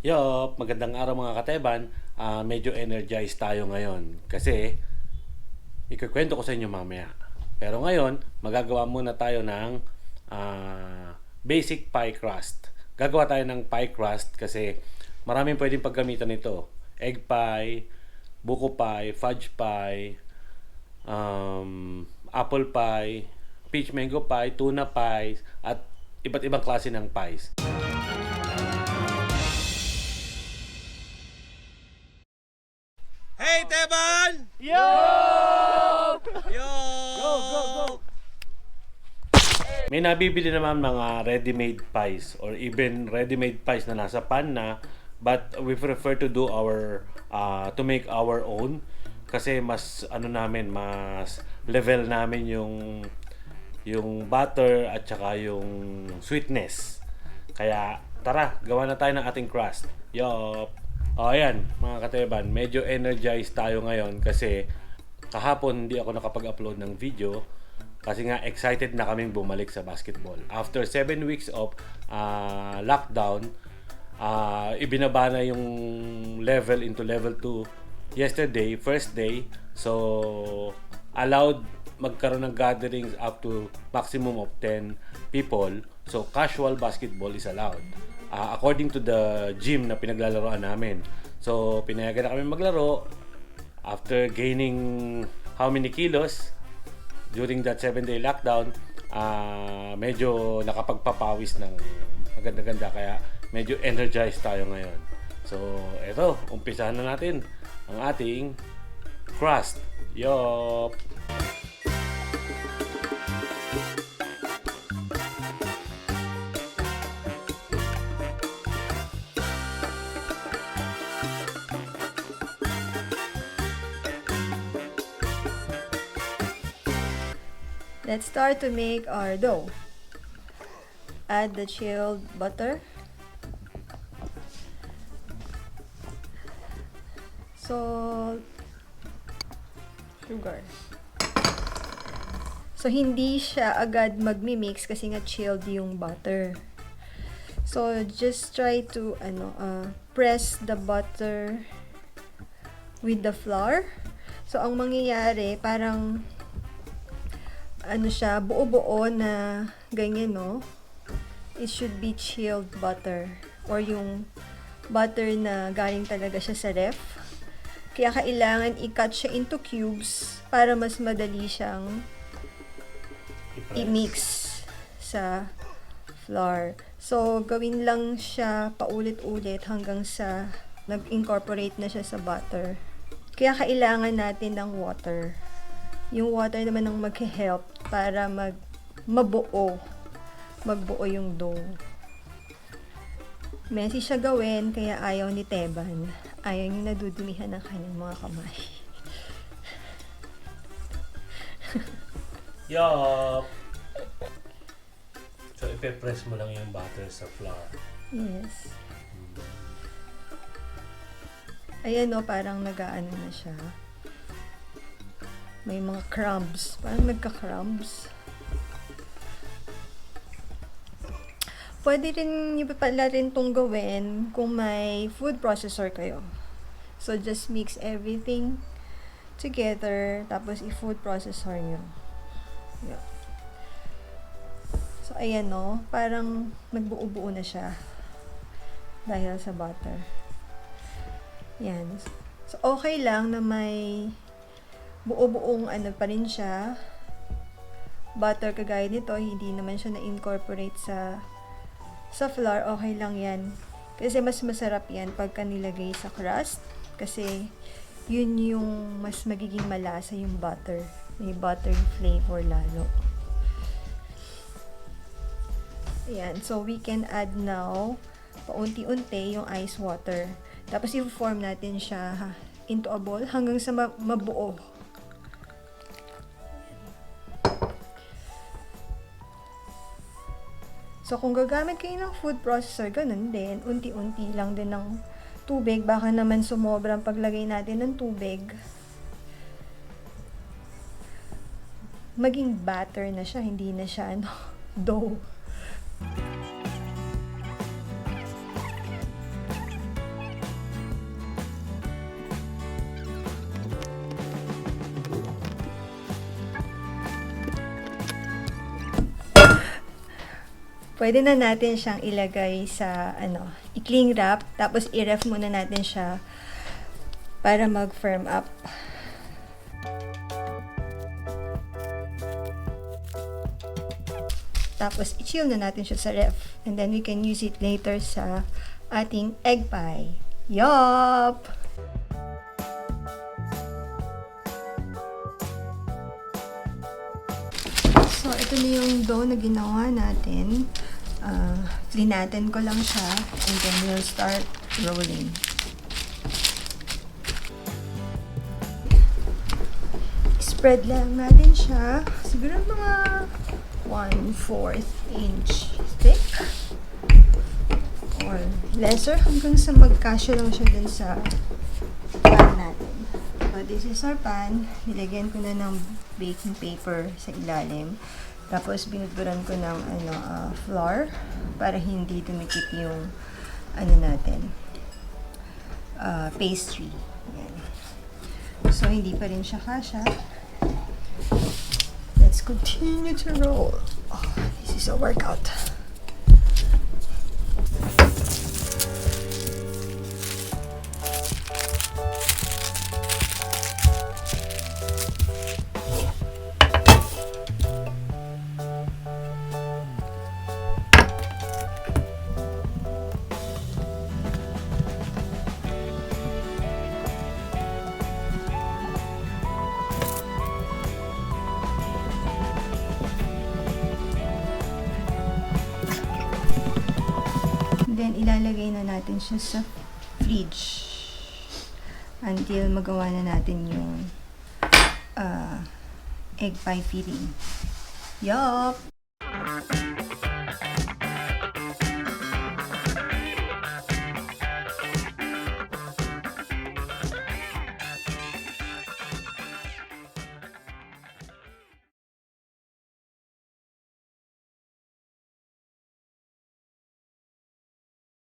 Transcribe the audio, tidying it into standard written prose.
Yeoooph, magandang araw mga kateban. Medyo energized tayo ngayon kasi ikukwento ko sa inyo mamaya. Pero ngayon, magagawa muna tayo ng basic pie crust. Gagawa tayo ng pie crust kasi maraming pwedeng paggamitan nito. Egg pie, buko pie, fudge pie, apple pie, peach mango pie, tuna pies, at iba't ibang klase ng pies. Hey, Teban! Yo! Yo! Go! May nabibili naman mga ready-made pies or even ready-made pies na nasa pan na, but we prefer to do our to make our own kasi mas mas level namin yung butter at saka yung sweetness. Kaya tara, gawa na tayo ng ating crust. Yup. O ayan, mga kateban, medyo energized tayo ngayon kasi kahapon hindi ako nakapag-upload ng video kasi nga excited na kaming bumalik sa basketball. After 7 weeks of lockdown, ibinaba na yung level into level 2 yesterday, first day. So, allowed magkaroon ng gatherings up to maximum of 10 people. So, casual basketball is allowed. According to the gym na pinaglalaroan namin. So, pinayagan na kami maglaro after gaining how many kilos during that 7-day lockdown. Medyo nakapagpapawis ng maganda-ganda kaya medyo energized tayo ngayon. So, eto, umpisahan na natin ang ating crust. Yeoooph! Let's start to make our dough. Add the chilled butter. Salt. Sugar. So, hindi siya agad magmi-mix kasi nga chilled yung butter. So, just try to press the butter with the flour. So, ang mangyayari, parang siya, buo-buo na ganyan, no? It should be chilled butter or yung butter na galing talaga siya sa ref. Kaya kailangan i-cut siya into cubes para mas madali siyang i-mix sa flour. So, gawin lang siya paulit-ulit hanggang sa nag-incorporate na siya sa butter. Kaya kailangan natin ng water. Yung water naman ang mag-help para magbuo yung dough. Messy siya gawin, kaya ayaw ni Teban. Ayaw niya nadudumihan ng kanyang mga kamay. Yup! So, ipe-press mo lang yung butter sa flour. Yes. Ayan, no, parang nag-aano na siya. May mga crumbs. Parang nagka-crumbs. Pwede rin pala rin itong gawin kung may food processor kayo. So, just mix everything together. Tapos, i-food processor nyo. Yeah. So, ayan, no. Parang nagbuo-buo na siya. Dahil sa butter. Yan. So, okay lang na may buo-buong pa rin siya. Butter kagaya nito, hindi naman siya na-incorporate sa flour. Okay lang yan. Kasi mas masarap yan pagka nilagay sa crust. Kasi yun yung mas magiging malasa yung butter. May butter flavor lalo. Ayan. So, we can add now paunti-unti yung ice water. Tapos, i-form natin siya into a ball hanggang sa mabuo. So, kung gagamit kayo ng food processor, ganun din. Unti-unti lang din ng tubig. Baka naman sumobrang paglagay natin ng tubig. Maging batter na siya, hindi na siya dough. pwede na natin siyang ilagay sa, i-cling wrap, tapos i-ref muna natin siya para mag-firm up. Tapos, i-chill na natin siya sa ref. And then, we can use it later sa ating egg pie. Yeoooph! So, ito na yung dough na ginawa natin. Flinatin ko lang siya. And then, we'll start rolling. Spread lang natin siya. Siguro mga 1/4 inch thick. Or lesser hanggang sa magkasya lang siya dun sa pan natin. So, this is our pan. Nilagyan ko na ng baking paper sa ilalim. Tapos, binudburan ko ng flour para hindi dumikit yung natin, pastry. Yan. So, hindi pa rin siya kasya. Let's continue to roll. Oh, this is a workout. Then, ilalagay na natin siya sa fridge until magawa na natin yung egg pie filling. Yeoooph!